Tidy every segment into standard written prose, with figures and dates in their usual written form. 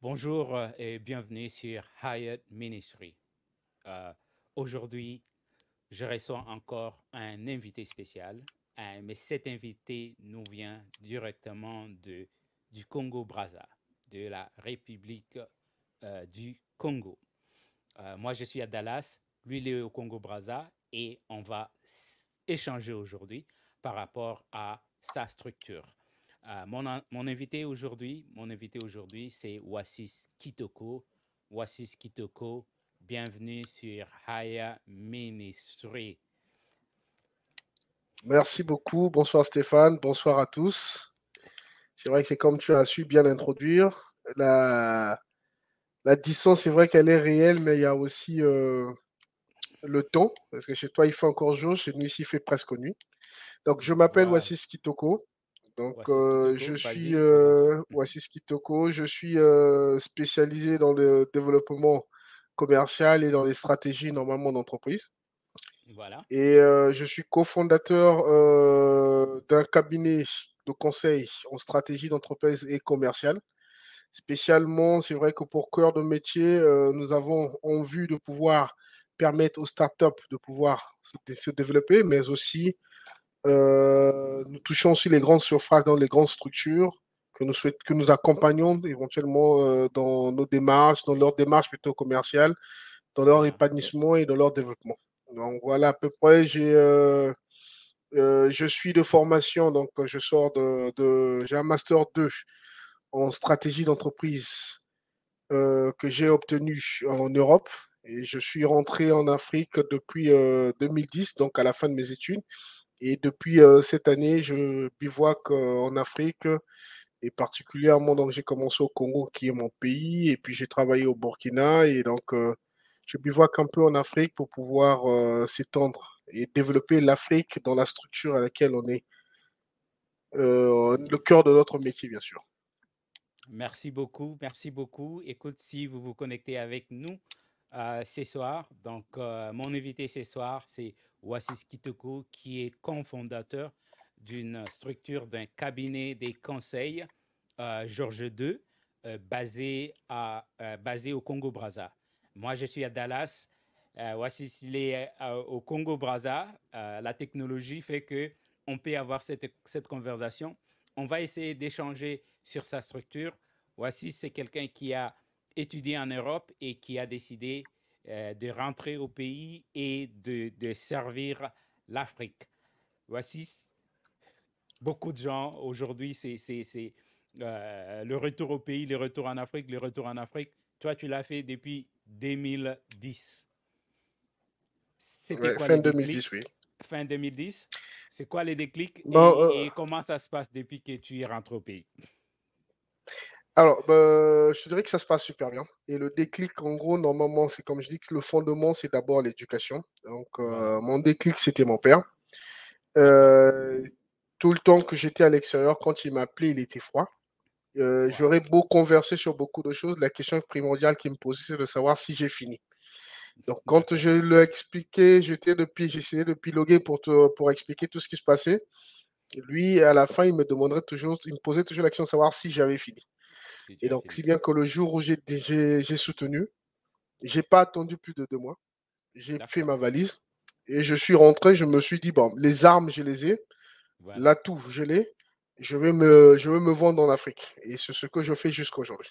Bonjour et bienvenue sur Hyatt Ministry. Euh, Aujourd'hui, je reçois encore un invité spécial, mais cet invité nous vient directement du Congo-Brazza, de la République du Congo. Moi, je suis à Dallas, lui, il est au Congo-Brazza et on va échanger aujourd'hui par rapport à sa structure. Mon invité aujourd'hui, c'est Wassis Kitoko. Wassis Kitoko, bienvenue sur Haya Ministry. Merci beaucoup. Bonsoir Stéphane. Bonsoir à tous. C'est vrai que c'est comme tu as su bien introduire. La distance, c'est vrai qu'elle est réelle, mais il y a aussi le temps. Parce que chez toi, il fait encore jour. Chez nous, ici, il fait presque nuit. Donc, je m'appelle Voilà. Wassis Kitoko. Donc, Wassis je Kitoko, suis vas-y, présente-toi. Wassis Kitoko. Je suis spécialisé dans le développement commercial et dans les stratégies normalement d'entreprise. Voilà. Et je suis cofondateur d'un cabinet de conseil en stratégie d'entreprise et commerciale. Spécialement, c'est vrai que pour cœur de métier, nous avons en vue de pouvoir permettre aux startups de pouvoir se développer, mais aussi nous touchons aussi les grandes surfaces dans les grandes structures que nous accompagnons éventuellement dans nos démarches, dans leur démarche plutôt commerciale, dans leur Uh-huh. épanouissement et dans leur développement. Donc voilà à peu près, je suis de formation, donc je sors j'ai un master 2 en stratégie d'entreprise que j'ai obtenu en Europe. Et je suis rentré en Afrique depuis 2010, donc à la fin de mes études. Et depuis cette année, je bivouaque en Afrique et particulièrement, donc j'ai commencé au Congo, qui est mon pays, et puis j'ai travaillé au Burkina. Et donc, je bivouaque un peu en Afrique pour pouvoir s'étendre et développer l'Afrique dans la structure à laquelle on est, le cœur de notre métier, bien sûr. Merci beaucoup, merci beaucoup. Écoute, si vous vous connectez avec nous ce soir, donc mon invité ce soir, c'est Wassis Kitoko, qui est cofondateur d'une structure, d'un cabinet des conseils, Georges II, basé au Congo-Brazza. Moi, je suis à Dallas. Wassis, il est au Congo-Brazza. La technologie fait que on peut avoir cette conversation. On va essayer d'échanger sur sa structure. Voici, c'est quelqu'un qui a étudié en Europe et qui a décidé de rentrer au pays et de servir l'Afrique. Voici, beaucoup de gens aujourd'hui, c'est le retour au pays, le retour en Afrique, le retour en Afrique. Toi, tu l'as fait depuis 2010. C'était Ouais, quoi fin les déclics? 2010, oui. Fin 2010. C'est quoi les déclics Bon, et comment ça se passe depuis que tu es rentré au pays? alors, je dirais que ça se passe super bien. Et le déclic, en gros, normalement, c'est comme je dis que le fondement, c'est d'abord l'éducation. Donc, Voilà. mon déclic, c'était mon père. D'accord. Euh, Tout le temps que j'étais à l'extérieur, quand il m'appelait, il était froid. Wow. J'aurais beau converser sur beaucoup de choses, la question primordiale qu'il me posait, c'est de savoir si j'ai fini. Donc, quand D'accord. je lui ai expliqué, j'essayais de piloguer pour expliquer tout ce qui se passait. Lui, à la fin, il me posait toujours la question de savoir si j'avais fini. Si tu Et as donc, si fini. bien que le jour où j'ai soutenu, j'ai pas attendu plus de 2 mois. J'ai fait D'accord. ma valise et je suis rentré. Je me suis dit, bon, les armes, je les ai. Voilà. L'atout, je l'ai. Je vais me vendre en Afrique. Et c'est ce que je fais jusqu'à aujourd'hui.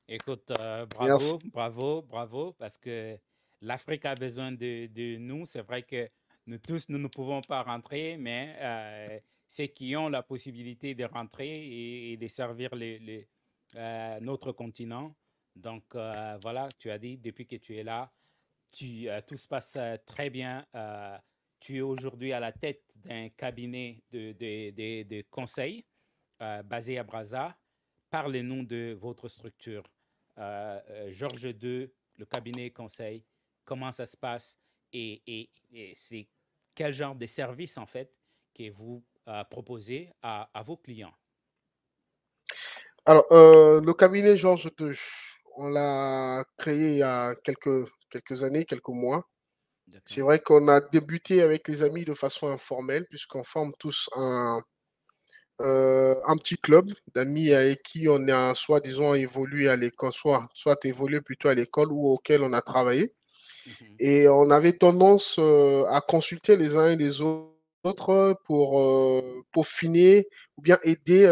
Écoute, Merci. bravo, bravo, bravo, parce que l'Afrique a besoin de nous. C'est vrai que nous tous, nous ne pouvons pas rentrer, mais ceux qui ont la possibilité de rentrer et de servir notre continent. Donc, voilà, tu as dit, depuis que tu es là, tout se passe très bien. Tu es aujourd'hui à la tête d'un cabinet de conseil basé à Brazza. Parlez-nous de votre structure. Georges II, le cabinet conseil, comment ça se passe et c'est quel genre de service en fait que vous proposez à vos clients. Alors, le cabinet Georges II, on l'a créé il y a quelques années, quelques mois. C'est D'accord. vrai qu'on a débuté avec les amis de façon informelle, puisqu'on forme tous un petit club d'amis avec qui on a soit, disons, évolué à l'école, soit évolué plutôt à l'école ou auquel on a travaillé. Mhm. Et on avait tendance à consulter les uns et les autres pour peaufiner ou bien aider,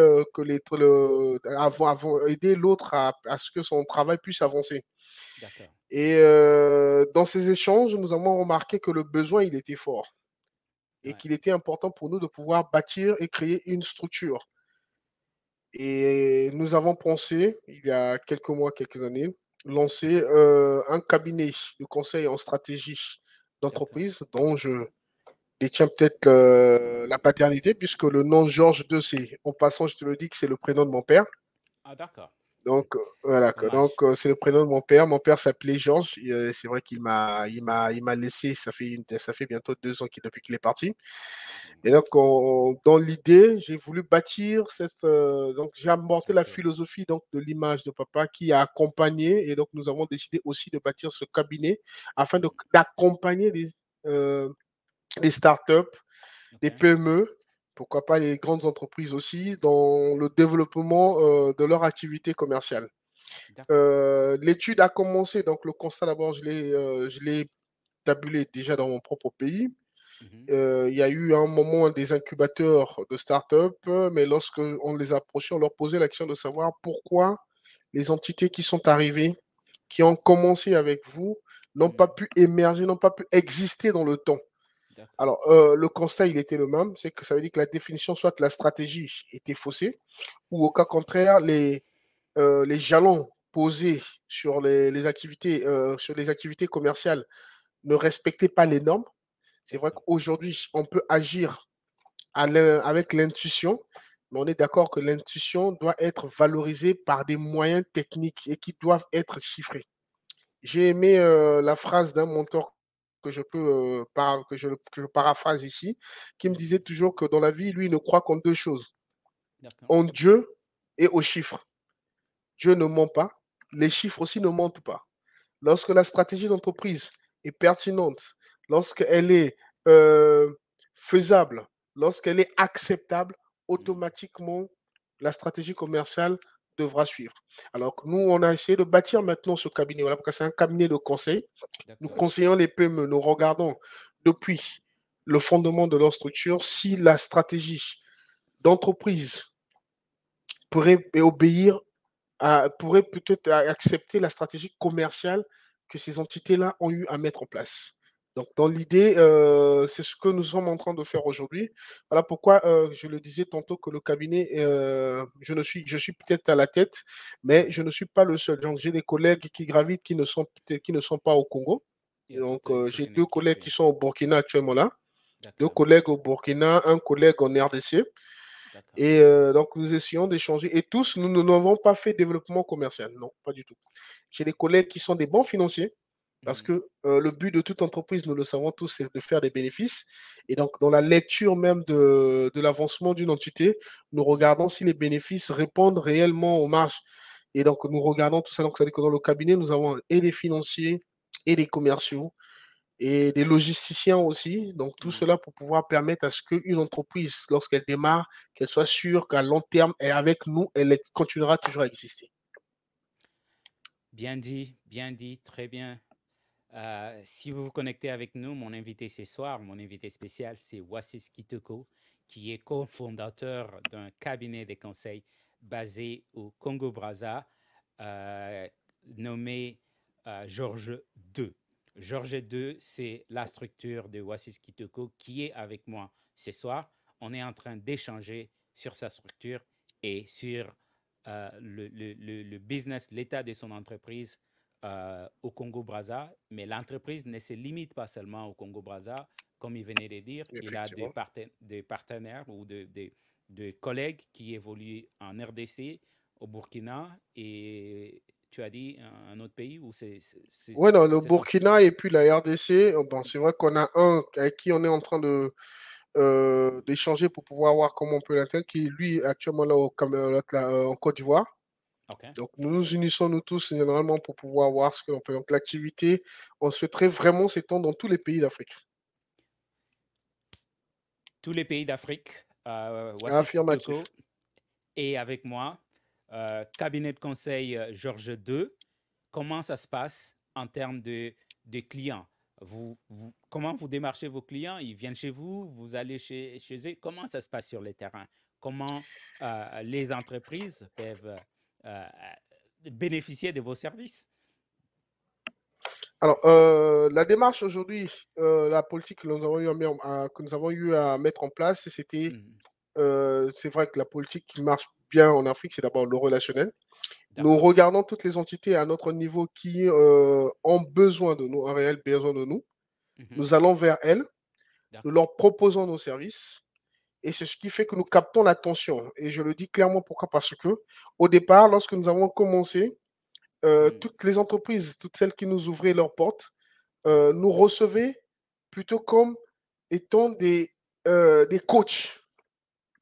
aider l'autre à ce que son travail puisse avancer. D'accord. Et dans ces échanges, nous avons remarqué que le besoin, il était fort et Ouais. qu'il était important pour nous de pouvoir bâtir et créer une structure. Et nous avons pensé, il y a quelques mois, quelques années, lancer un cabinet de conseil en stratégie D'accord. d'entreprise dont je détiens peut-être la paternité, puisque le nom Georges II, c'est, en passant, je te le dis que c'est le prénom de mon père. Ah, d'accord. Donc, voilà. Donc, Hommage. c'est le prénom de mon père. Mon père s'appelait Georges. C'est vrai il m'a laissé, ça fait bientôt 2 ans depuis qu'il est parti. Et donc, dans l'idée, j'ai voulu bâtir donc, j'ai amorté la Structure. philosophie donc, de l'image de papa qui a accompagné. Et donc, nous avons décidé aussi de bâtir ce cabinet afin d'accompagner les startups, OK. les PME, pourquoi pas les grandes entreprises aussi, dans le développement de leur activité commerciale. D'accord. L'étude a commencé, donc le constat d'abord, je l'ai tabulé déjà dans mon propre pays. Mhm. Il y a eu un moment des incubateurs de start-up, mais lorsque on les approchait, on leur posait la question de savoir pourquoi les entités qui sont arrivées, qui ont commencé avec vous, n'ont pas Mhm. pu émerger, n'ont pas pu exister dans le temps. D'accord. Alors, le constat, il était le même, c'est que ça veut dire que la définition, soit la stratégie était faussée, ou au cas contraire, les jalons posés sur les activités commerciales ne respectaient pas les normes. C'est vrai D'accord. qu'aujourd'hui, on peut agir avec l'intuition, mais on est d'accord que l'intuition doit être valorisée par des moyens techniques et qui doivent être chiffrés. J'ai aimé la phrase d'un mentor que je paraphrase ici, qui me disait Mhm. toujours que dans la vie, lui, il ne croit qu'en deux choses, D'accord. en Dieu et aux chiffres. Dieu ne ment pas, les chiffres aussi ne mentent pas. Lorsque la stratégie d'entreprise est pertinente, lorsqu'elle est euh, faisable, lorsqu'elle est acceptable, Mhm. automatiquement, la stratégie commerciale devra suivre. Alors que nous, on a essayé de bâtir maintenant ce cabinet, voilà, parce que c'est un cabinet de conseil. Nous D'accord. conseillons les PME, nous regardons depuis le fondement de leur structure si la stratégie d'entreprise pourrait obéir pourrait peut-être accepter la stratégie commerciale que ces entités-là ont eu à mettre en place. Donc, dans l'idée, c'est ce que nous sommes en train de faire aujourd'hui. Voilà pourquoi je le disais tantôt que le cabinet, je suis peut-être à la tête, mais Ouais. je ne suis pas le seul. Donc, j'ai des collègues qui gravitent qui ne sont pas au Congo. Il y Et a donc, j'ai toute une deux équipe, collègues oui. qui sont au Burkina actuellement là, deux D'accord. collègues au Burkina, un collègue en RDC. D'accord. Et donc, nous essayons d'échanger. Et tous, nous n'avons pas fait développement commercial. Non, pas du tout. J'ai des collègues qui sont des bons financiers parce Mhm. que le but de toute entreprise, nous le savons tous, c'est de faire des bénéfices. Et donc, dans la lecture même de l'avancement d'une entité, nous Mhm. regardons si les bénéfices répondent réellement aux marges. Et donc, nous regardons tout ça. Donc, ça veut dire que dans le cabinet, nous avons et des financiers et des commerciaux et des logisticiens aussi. Donc, tout Mhm. cela pour pouvoir permettre à ce qu'une entreprise, lorsqu'elle démarre, qu'elle soit sûre qu'à long terme, et avec nous, elle continuera toujours à exister. Bien dit, très bien. Si vous vous connectez avec nous, mon invité ce soir, mon invité spécial, c'est Wassis Kitoko, qui est cofondateur d'un cabinet de conseil basé au Congo-Brazza, euh, nommé Georges II. Georges II, c'est la structure de Wassis Kitoko qui est avec moi ce soir. On est en train d'échanger sur sa structure et sur le business, l'état de son entreprise au Congo-Brazza, mais l'entreprise ne se limite pas seulement au Congo-Brazza. Comme il venait de dire, il a Effectivement. des partenaires ou de collègues qui évoluent en RDC, au Burkina et tu as dit un autre pays où Ouais, non, le c'est son... Burkina et puis la RDC, bon, c'est vrai qu'on a un avec qui on est en train d'échanger pour pouvoir voir comment on peut l'atteindre, qui lui est actuellement là, en Côte d'Ivoire. OK. Donc, nous nous unissons, nous tous, généralement, pour pouvoir voir ce que l'on peut. Donc, l'activité, on souhaiterait vraiment s'étendre dans tous les pays d'Afrique. Tous les pays d'Afrique. Wassis Affirmatif. Kitoko et avec moi, cabinet de conseil Georges II. Comment ça se passe en termes de clients? Comment vous démarchez vos clients? Ils viennent chez vous, vous allez chez eux. Comment ça se passe sur le terrain? Comment les entreprises peuvent euh, bénéficier de vos services? Alors, la démarche aujourd'hui, la politique que nous avons que nous avons eu à mettre en place, c'était, Mhm. c'est vrai que la politique qui marche bien en Afrique, c'est d'abord le relationnel. Nous D'accord. regardons toutes les entités à notre niveau qui ont besoin de nous, un réel besoin de nous. Mhm. Nous allons vers elles, nous D'accord. leur proposons nos services. Et c'est ce qui fait que nous captons l'attention. Et je le dis clairement pourquoi. Parce que au départ, lorsque nous avons commencé, Mhm. toutes les entreprises, toutes celles qui nous ouvraient leurs portes, Ouais. nous recevaient plutôt comme étant des coachs.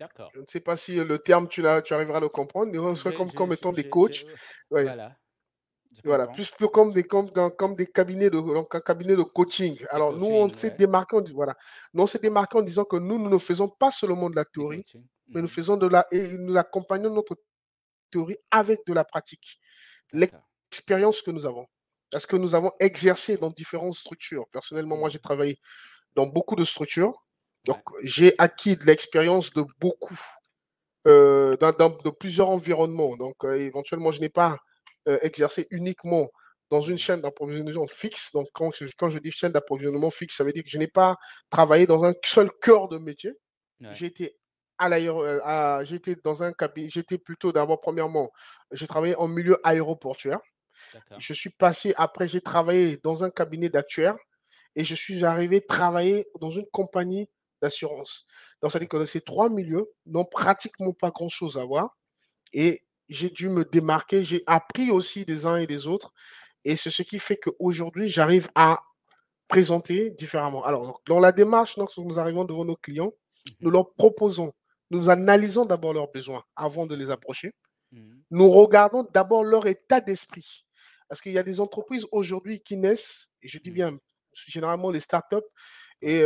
D'accord. Je ne sais pas si le terme, tu arriveras à le comprendre. Nous recevaient comme étant des coachs. Ouais. Voilà, je Voilà, comprends. plus comme des cabinets donc un cabinet de coaching. De Alors, nous, on coaching, s'est ouais. démarqué, voilà. Nous, on s'est démarqué en disant que nous ne faisons pas seulement de la De théorie, coaching. mais nous Mhm. faisons et nous accompagnons notre théorie avec de la pratique. D'accord. L'expérience que nous avons. Parce que nous avons exercé dans différentes structures. Personnellement, moi, j'ai Mhm. travaillé dans beaucoup de structures. Donc, Ouais. j'ai acquis de l'expérience de beaucoup, de plusieurs environnements. Donc, éventuellement, je n'ai pas exercé uniquement dans une Mhm. chaîne d'approvisionnement fixe. Donc, quand je dis chaîne d'approvisionnement fixe, ça veut dire que je n'ai pas travaillé dans un seul cœur de métier. Ouais. J'ai été j'étais dans un cabinet, j'étais plutôt d'abord, premièrement, j'ai travaillé en milieu aéroportuaire. D'accord. Je suis passé, après, j'ai travaillé dans un cabinet d'actuaires et je suis arrivé travailler dans une compagnie d'assurance. Donc, ça veut dire que D'accord. ces trois milieux n'ont pratiquement pas grand-chose à voir et j'ai dû me démarquer. J'ai appris aussi des uns et des autres et c'est ce qui fait qu'aujourd'hui, j'arrive à présenter différemment. Alors, donc, dans la démarche, lorsque nous arrivons devant nos clients, nous Mhm. leur proposons, nous analysons d'abord leurs besoins avant de les approcher. Mhm. Nous regardons d'abord leur état d'esprit. Parce qu'il y a des entreprises aujourd'hui qui naissent, et je dis Mhm. bien généralement les startups, Ouais. et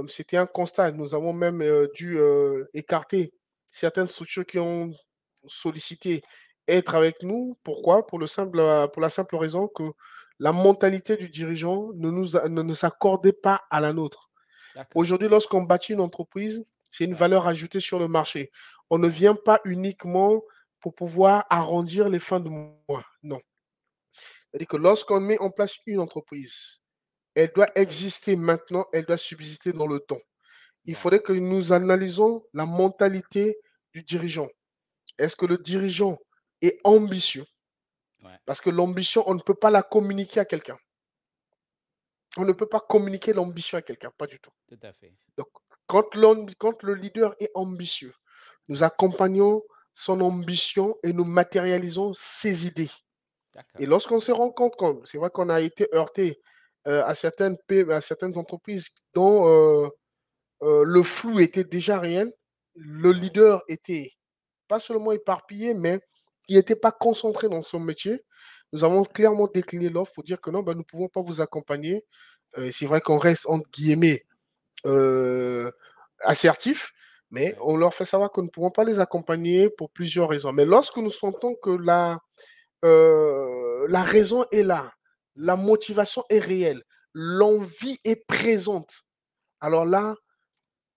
c'était un constat. Nous avons même dû écarter certaines structures qui ont sollicité être avec nous. Pourquoi? Pour la simple raison que la mentalité du dirigeant ne s'accordait pas à la nôtre. D'accord. Aujourd'hui, lorsqu'on bâtit une entreprise, c'est une Ouais. valeur ajoutée sur le marché. On ne Ouais. vient pas uniquement pour pouvoir arrondir les fins de mois. Non. C'est-à-dire que lorsqu'on met en place une entreprise, elle doit exister maintenant, elle doit subsister dans le temps. Il Ouais. faudrait que nous analysons la mentalité du dirigeant. Est-ce que le dirigeant est ambitieux? Ouais. Parce que l'ambition, on ne peut pas la communiquer à quelqu'un. On ne peut pas communiquer l'ambition à quelqu'un, pas du tout. Tout à fait. Donc, quand le leader est ambitieux, nous accompagnons son ambition et nous matérialisons ses idées. Et D'accord. lorsqu'on se rend compte, c'est vrai qu'on a été heurté à certaines entreprises dont le flou était déjà réel, le Ouais. leader était pas seulement éparpillé, mais il n'était pas concentré dans son métier. Nous avons clairement décliné l'offre pour dire que non, ben, nous ne pouvons pas vous accompagner. C'est vrai qu'on reste, entre guillemets, euh, assertif, mais Ouais. on leur fait savoir que nous ne pouvons pas les accompagner pour plusieurs raisons. Mais lorsque nous sentons que la raison est là, la Ouais. motivation est réelle, l'envie est présente, alors là,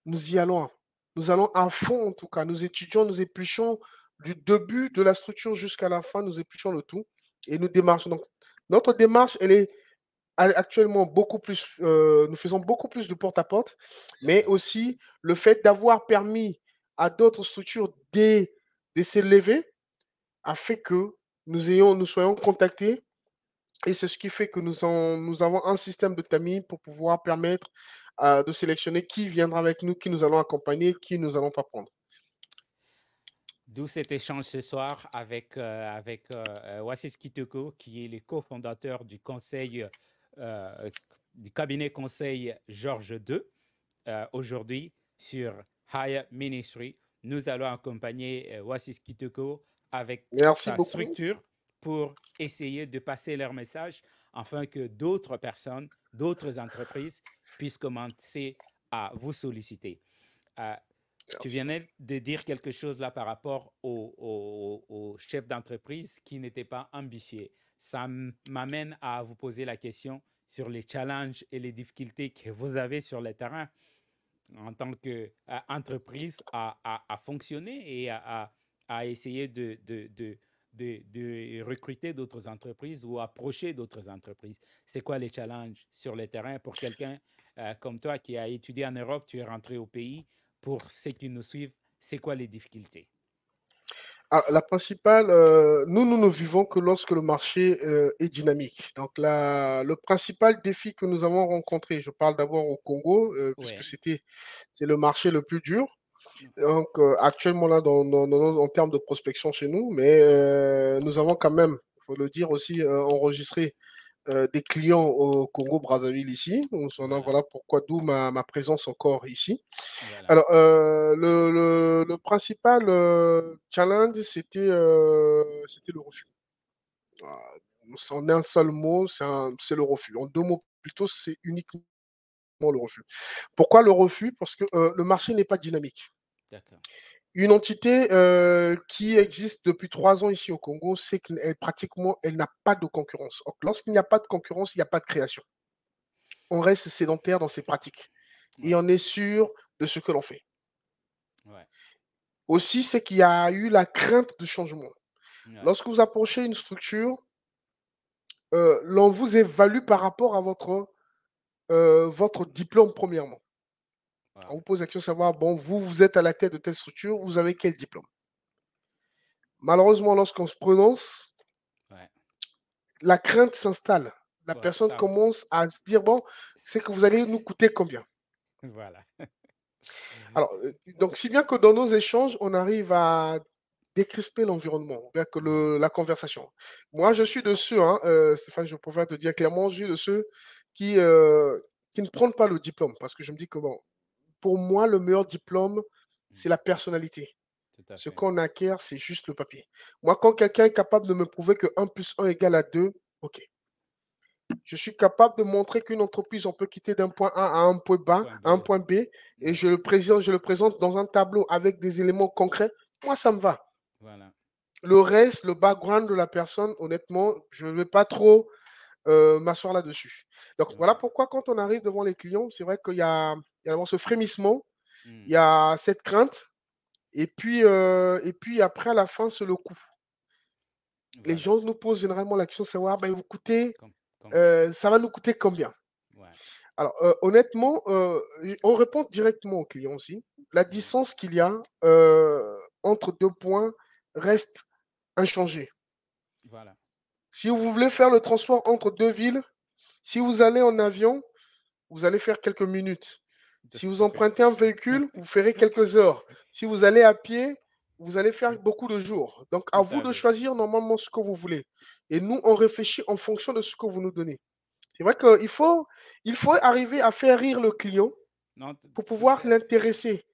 nous y allons. Nous allons à fond, en tout cas. Nous étudions, nous épluchons du début de la structure jusqu'à la fin, nous épluchons le tout et nous démarchons. Donc, notre démarche, elle est actuellement beaucoup plus, nous faisons beaucoup plus de porte-à-porte, mais D'accord. aussi le fait d'avoir permis à d'autres structures de s'élever a fait que nous soyons contactés et c'est ce qui fait que nous avons un système de tamis pour pouvoir permettre de sélectionner qui viendra avec nous, qui nous allons accompagner, qui nous allons pas prendre. D'où cet échange ce soir avec Wassis Kitoko, qui est le cofondateur du conseil, euh, du cabinet conseil Georges II. Aujourd'hui, sur Higher Ministry, nous allons accompagner Wassis Kitoko avec Merci sa beaucoup. structure pour essayer de passer leur message afin que d'autres personnes, d'autres entreprises puissent commencer à vous solliciter. Euh, Tu Merci. venais de dire quelque chose là par rapport au chef d'entreprise qui n'était pas ambitieux. Ça m'amène à vous poser la question sur les challenges et les difficultés que vous avez sur le terrain en tant qu'entreprise à fonctionner et à essayer de recruter d'autres entreprises ou approcher d'autres entreprises. C'est quoi les challenges sur le terrain pour quelqu'un comme toi qui a étudié en Europe, tu es rentré au pays, pour ceux qui nous suivent, c'est quoi les difficultés? Ah, la principale, nous ne vivons que lorsque le marché est dynamique. Donc, le principal défi que nous avons rencontré, je parle d'abord au Congo, puisque Ouais. c'est le marché le plus dur. Donc, actuellement, là, en termes de prospection chez nous, mais nous avons quand même, il faut le dire aussi, enregistré des clients au Congo-Brazzaville ici. Voilà, Voilà pourquoi, d'où ma présence encore ici. voilà. Alors, le principal challenge, c'était le refus. En un seul mot, c'est le refus. En deux mots plutôt, c'est uniquement le refus. Pourquoi le refus? Parce que le marché n'est pas dynamique. D'accord. Une entité qui existe depuis 3 ans ici au Congo, c'est qu'elle pratiquement, elle n'a pas de concurrence. Donc, lorsqu'il n'y a pas de concurrence, il n'y a pas de création. On reste sédentaire dans ses pratiques et Ouais, on est sûr de ce que l'on fait. ouais, Aussi, c'est qu'il y a eu la crainte de changement. ouais. Lorsque vous approchez une structure, l'on vous évalue par rapport à votre diplôme, premièrement. On Wow. vous pose la question de savoir, bon, vous êtes à la tête de telle structure, vous avez quel diplôme? Malheureusement, lorsqu'on se prononce, Ouais. la crainte s'installe. La Ouais, personne commence à se dire, bon, c'est que vous allez nous coûter combien? voilà. Alors, donc, si bien que dans nos échanges, on arrive à décrisper l'environnement, ou bien que Ouais, la conversation. Moi, je ouais, suis de ceux, hein, Stéphane, je préfère te dire clairement, je suis de ceux qui, qui ne prennent pas le diplôme, parce que je me dis que, bon, pour moi, le meilleur diplôme, mm, c'est la personnalité. tout à Ce fait. qu'on acquiert, c'est juste le papier. Moi, quand quelqu'un est capable de me prouver que 1 + 1 égale à 2, ok. Je suis capable de montrer qu'une entreprise, on peut quitter d'un point A à un point bas, Point à un B. point B, et Ouais, je le présente dans un tableau avec des éléments concrets. Moi, ça me va. voilà. Le reste, le background de la personne, honnêtement, je ne vais pas trop m'asseoir là-dessus. Donc, voilà Ouais. pourquoi quand on arrive devant les clients, c'est vrai qu'il y a vraiment ce frémissement, il Mm, y a cette crainte, et puis après, à la fin, c'est le coût. Les voilà. gens nous posent généralement la question de savoir, ben, Combien? ça va nous coûter combien? Ouais. Alors, honnêtement, on répond directement aux clients aussi. La Mm, distance qu'il y a entre 2 points reste inchangée. voilà. Si vous voulez faire le transport entre 2 villes, si vous allez en avion, vous allez faire quelques minutes. Tout Si vous à fait. empruntez un véhicule, vous ferez quelques heures. Si vous allez à pied, vous allez faire beaucoup de jours. Donc, à Tout vous à de fait. choisir normalement ce que vous voulez. Et nous, on réfléchit en fonction de ce que vous nous donnez. C'est vrai qu'il faut arriver à faire rire le client Non, pour pouvoir l'intéresser.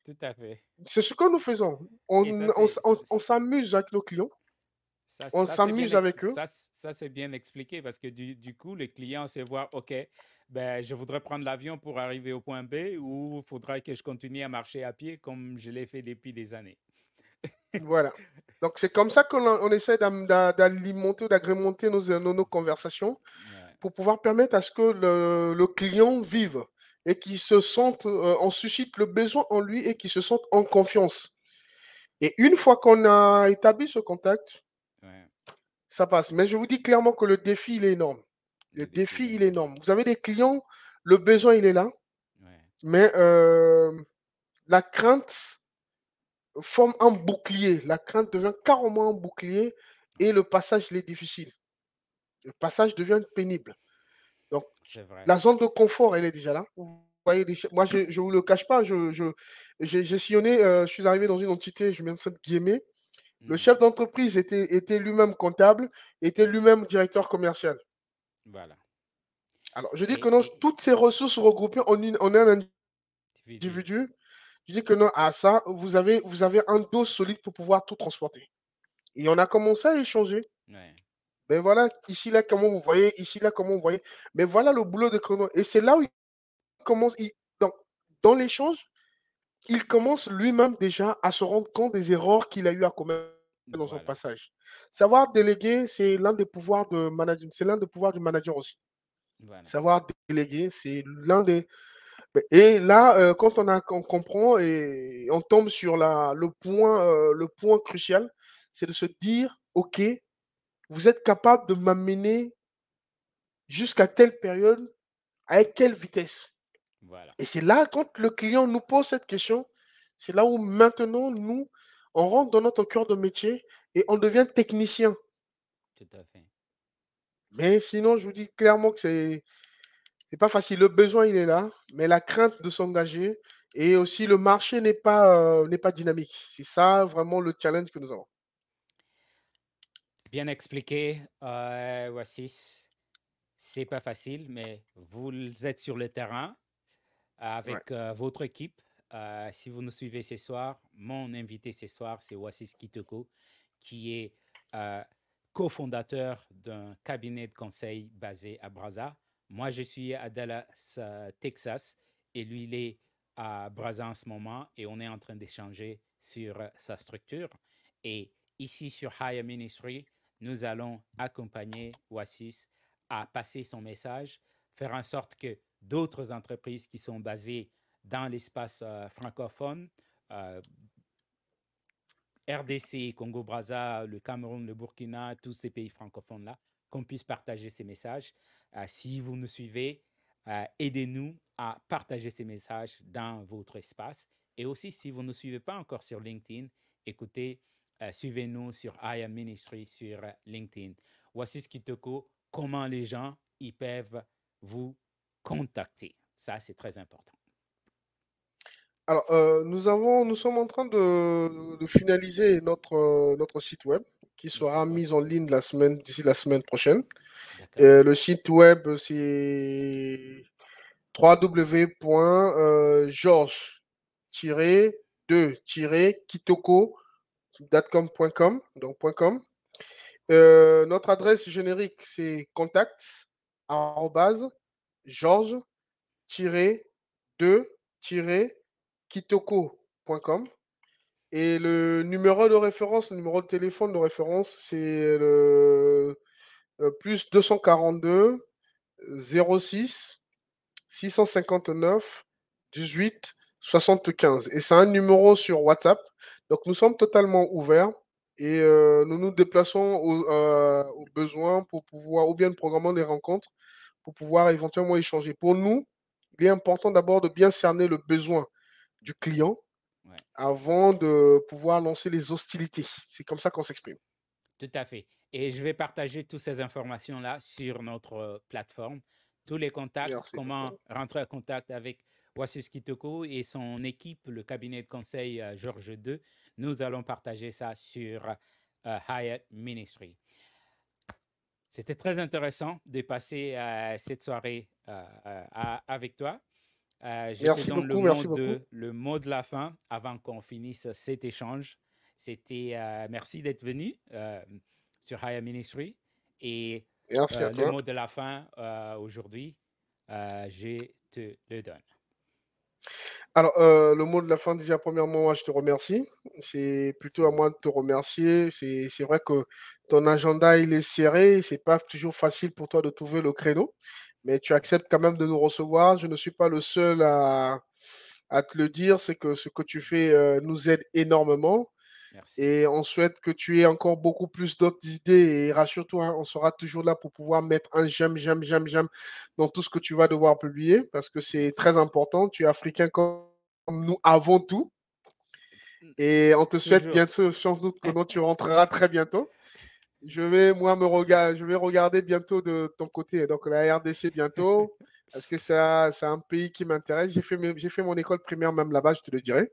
tout à fait. C'est ce que nous faisons. Et ça, c'est On s'amuse avec nos clients, on ça, c'est s'amuse avec eux. ça, c'est bien expliqué parce que du coup, les clients se voient, OK, ben, je voudrais prendre l'avion pour arriver au point B ou il faudra que je continue à marcher à pied comme je l'ai fait depuis des années. Voilà. Donc, c'est comme ça qu'on essaie d'alimenter, d'agrémenter nos conversations Ouais, pour pouvoir permettre à ce que le client vive et qu'il se sente, on suscite le besoin en lui et qu'il se sente en confiance. Et une fois qu'on a établi ce contact, ouais. ça passe. Mais je vous dis clairement que le défi, il est énorme. Le Le défi, il défi, est il est énorme. énorme. Vous avez des clients, le besoin, il est là, Ouais, mais la crainte forme un bouclier. La crainte devient carrément un bouclier et ouais, le passage, il est difficile. Le passage devient pénible. Donc, c'est vrai. la zone de confort, elle est déjà là. Vous voyez, moi, je ne vous le cache pas, j'ai sillonné, je suis arrivé dans une entité, je mets ça de guillemets. Le Hmm, chef d'entreprise était lui-même comptable, était ouais, lui-même directeur commercial. voilà. Alors, je dis que Et, non, et toutes ces ressources regroupées en un individu, individu, je dis que non, à ça, vous avez un dos solide pour pouvoir tout transporter. Et on a commencé à échanger. ouais, Ben voilà, ici, là, comment vous voyez, ici, là, comment vous voyez. Mais voilà le boulot de Chrono. Et c'est là où il commence, dans l'échange, il commence lui-même déjà à se rendre compte des erreurs qu'il a eu à commettre dans son Voilà, passage. Savoir déléguer, c'est l'un des pouvoirs de management, c'est l'un des pouvoirs du manager aussi. voilà, Savoir déléguer, c'est l'un des. Et là, quand on comprend et on tombe sur le point crucial, c'est de se dire, OK, vous êtes capable de m'amener jusqu'à telle période, avec quelle vitesse? voilà, Et c'est là, quand le client nous pose cette question, c'est là où maintenant, nous, on rentre dans notre cœur de métier et on devient technicien. tout à fait. Mais sinon, je vous dis clairement que c'est pas facile. Le besoin, il est là, mais la crainte de s'engager et aussi le marché n'est pas dynamique. C'est ça vraiment le challenge que nous avons. Bien expliqué, Wassis. C'est pas facile, mais vous êtes sur le terrain Ouais. avec votre équipe. Si vous nous suivez ce soir, mon invité ce soir, c'est Wassis Kitoko, qui est euh, cofondateur d'un cabinet de conseil basé à Brazza. Moi, je suis à Dallas, Texas, et lui, il est à Brazza en ce moment, et on est en train d'échanger sur sa structure. Et ici, sur Higher Ministry, nous allons accompagner Wassis à passer son message, faire en sorte que d'autres entreprises qui sont basées dans l'espace francophone, euh, RDC, Congo-Brazza, le Cameroun, le Burkina, tous ces pays francophones-là, qu'on puisse partager ces messages. Si vous nous suivez, aidez-nous à partager ces messages dans votre espace. Et aussi, si vous ne nous suivez pas encore sur LinkedIn, écoutez, suivez-nous sur I Am Ministry sur LinkedIn. Voici ce qui te coûte, comment les gens ils peuvent vous contacter. Ça, c'est très important. Alors, nous sommes en train de finaliser notre site web qui Le sera site web. mis en ligne d'ici la semaine prochaine. D'accord? Le site web, c'est www.georges-2-kitoko.com, donc .com. Notre adresse générique, c'est contact arobase georges-2-kitoko.com. Et le numéro de référence, le numéro de téléphone de référence, c'est le plus 242 06 659 18 75. Et c'est un numéro sur WhatsApp. Donc nous sommes totalement ouverts et nous nous déplaçons aux besoins pour pouvoir, ou bien nous programmons des rencontres pour pouvoir éventuellement échanger. Pour nous, il est important d'abord de bien cerner le besoin du client Ouais. avant de pouvoir lancer les hostilités. C'est comme ça qu'on s'exprime. Tout à fait. Et je vais partager toutes ces informations-là sur notre plateforme. Tous les contacts, Merci. comment rentrer en contact avec Wasis Kitoko et son équipe, le cabinet de conseil Georges II. Nous allons partager ça sur Hyatt Ministry. C'était très intéressant de passer cette soirée avec toi. Je te Merci donne beaucoup, merci beaucoup. le mot de la fin avant qu'on finisse cet échange. C'était merci d'être venu sur Higher Ministry. Et Merci à le toi. mot de la fin aujourd'hui, je te le donne. Alors, le mot de la fin, déjà, premièrement, moi, je te remercie. C'est C'est plutôt à moi. moi de te remercier. C'est vrai que ton agenda, il est serré. C'est pas toujours facile pour toi de trouver le créneau, mais tu acceptes quand même de nous recevoir. Je ne suis pas le seul à te le dire. C'est que ce que tu fais nous aide énormément. Merci. Et on souhaite que tu aies encore beaucoup plus d'autres idées. Et rassure-toi, hein, on sera toujours là pour pouvoir mettre un j'aime dans tout ce que tu vas devoir publier parce que c'est Merci. très important. Tu es africain comme nous avant tout. Et on te souhaite Toujours. bientôt, sans doute que non, tu rentreras très bientôt. Je vais regarder bientôt de ton côté. Donc, la RDC bientôt, parce que c'est un pays qui m'intéresse. J'ai fait mon école primaire même là-bas, je te le dirai.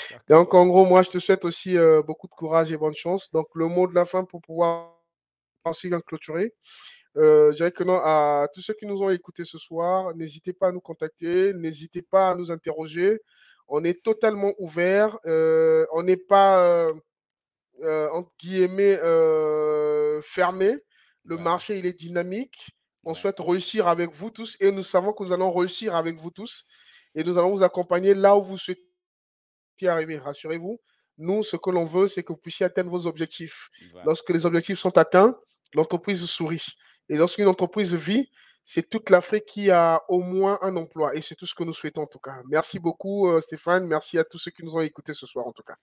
D'accord. Donc, en gros, moi, je te souhaite aussi beaucoup de courage et bonne chance. Donc, le mot de la fin pour pouvoir aussi bien clôturer. Je dirais que non, à tous ceux qui nous ont écoutés ce soir, n'hésitez pas à nous contacter, n'hésitez pas à nous interroger. On est totalement ouvert. On n'est pas, entre guillemets, fermé. Le Voilà. marché, il est dynamique. On Ouais. souhaite réussir avec vous tous et nous savons que nous allons réussir avec vous tous et nous allons vous accompagner là où vous souhaitez y arriver. Rassurez-vous, nous, ce que l'on veut, c'est que vous puissiez atteindre vos objectifs. Voilà. Lorsque les objectifs sont atteints, l'entreprise sourit. Et lorsqu'une entreprise vit, c'est toute l'Afrique qui a au moins un emploi. Et c'est tout ce que nous souhaitons en tout cas. Merci beaucoup, Stéphane. Merci à tous ceux qui nous ont écoutés ce soir en tout cas.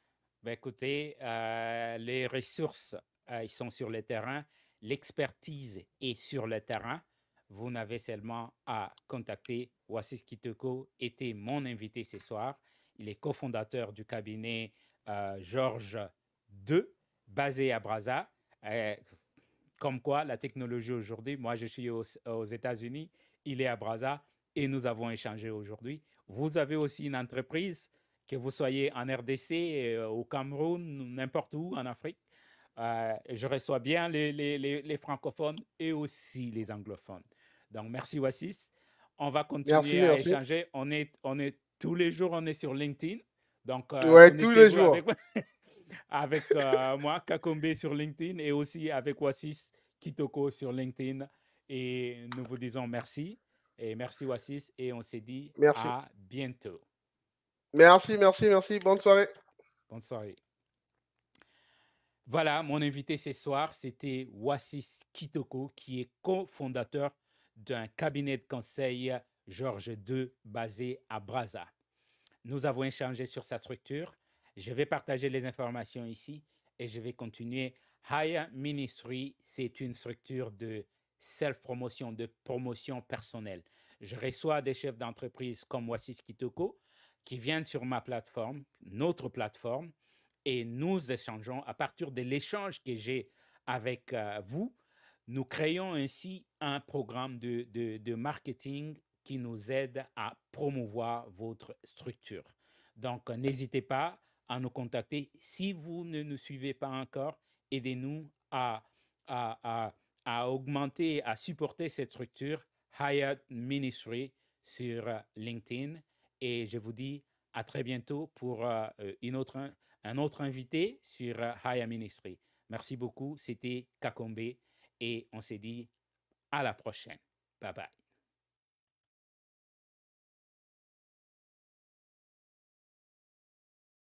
Ben, écoutez, les ressources, ils sont sur le terrain. L'expertise est sur le terrain. Vous n'avez seulement à contacter Wassis Kitoko, était mon invité ce soir. Il est cofondateur du cabinet Georges II, basé à Brazza. Euh, Comme quoi, la technologie aujourd'hui, moi je suis aux États-Unis, il est à Brazza et nous avons échangé aujourd'hui. Vous avez aussi une entreprise, que vous soyez en RDC, au Cameroun, n'importe où en Afrique. Je reçois bien les francophones et aussi les anglophones. Donc, merci Wassis. On va Merci, continuer à merci. échanger. Tous les jours, on est sur LinkedIn. Donc, Ouais, tous les connectez-vous jours. avec moi, Kakombe sur LinkedIn et aussi avec Wassis Kitoko sur LinkedIn. Et nous vous disons merci. Et merci Wassis. Et on se dit Merci. à bientôt. Merci, merci, merci. Bonne soirée. Bonne soirée. Voilà, mon invité ce soir, c'était Wassis Kitoko, qui est cofondateur d'un cabinet de conseil Georges II basé à Brazza. Nous avons échangé sur sa structure. Je vais partager les informations ici et je vais continuer. Haya Ministry, c'est une structure de self-promotion, de promotion personnelle. Je reçois des chefs d'entreprise comme Wassis Kitoko qui viennent sur ma plateforme, notre plateforme, et nous échangeons à partir de l'échange que j'ai avec vous. Nous créons ainsi un programme de marketing qui nous aide à promouvoir votre structure. Donc, n'hésitez pas à nous contacter. Si vous ne nous suivez pas encore, aidez-nous à augmenter, à supporter cette structure, Hyatt Ministry, sur LinkedIn. Et je vous dis à très bientôt pour un autre invité sur Hyatt Ministry. Merci beaucoup. C'était Kakombe et on s'est dit à la prochaine. Bye bye.